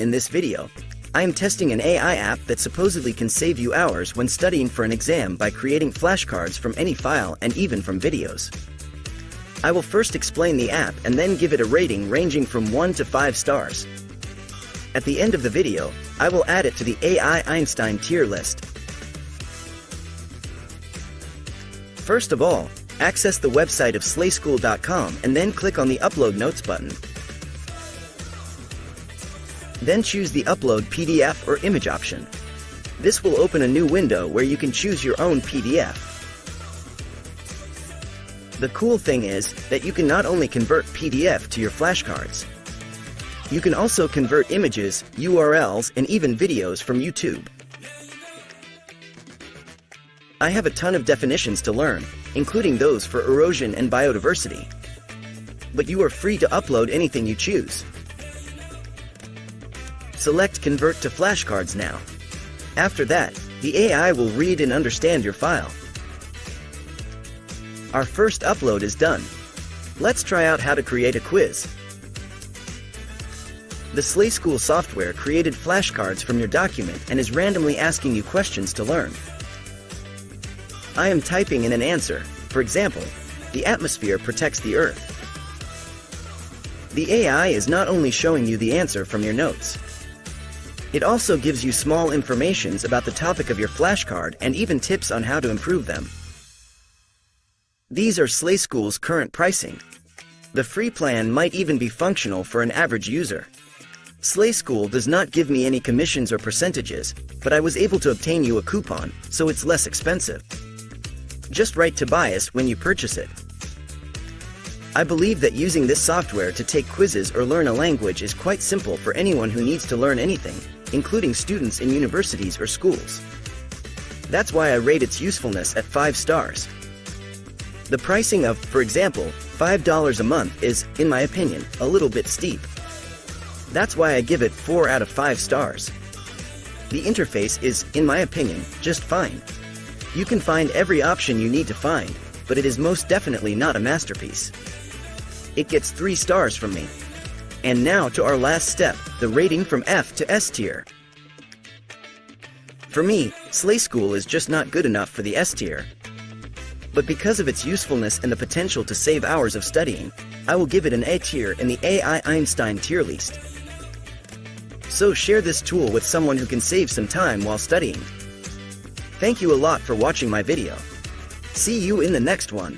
in this video, I am testing an AI app that supposedly can save you hours when studying for an exam by creating flashcards from any file and even from videos. I will first explain the app and then give it a rating ranging from 1 to 5 stars. At the end of the video, I will add it to the AI Einstein tier list. First of all, access the website of slayschool.com and then click on the Upload Notes button. Then choose the Upload PDF or Image option. This will open a new window where you can choose your own PDF. The cool thing is that you can not only convert PDF to your flashcards, you can also convert images, URLs, and even videos from YouTube. I have a ton of definitions to learn, including those for erosion and biodiversity. But you are free to upload anything you choose. Select Convert to Flashcards now. After that, the AI will read and understand your file. Our first upload is done. Let's try out how to create a quiz. The Slayschool software created flashcards from your document and is randomly asking you questions to learn. I am typing in an answer. For example, the atmosphere protects the Earth. The AI is not only showing you the answer from your notes, it also gives you small informations about the topic of your flashcard and even tips on how to improve them. These are Slayschool's current pricing. The free plan might even be functional for an average user. Slayschool does not give me any commissions or percentages, but I was able to obtain you a coupon, so it's less expensive. Just write Tobias when you purchase it. I believe that using this software to take quizzes or learn a language is quite simple for anyone who needs to learn anything, including students in universities or schools. That's why I rate its usefulness at 5 stars. The pricing of, for example, $5 a month is, in my opinion, a little bit steep. That's why I give it 4 out of 5 stars. The interface is, in my opinion, just fine. You can find every option you need to find, but it is most definitely not a masterpiece. It gets 3 stars from me. And now to our last step, the rating from F to S tier. For me, Slayschool is just not good enough for the S tier. But because of its usefulness and the potential to save hours of studying, I will give it an A tier in the AI Einstein tier list. So share this tool with someone who can save some time while studying. Thank you a lot for watching my video. See you in the next one.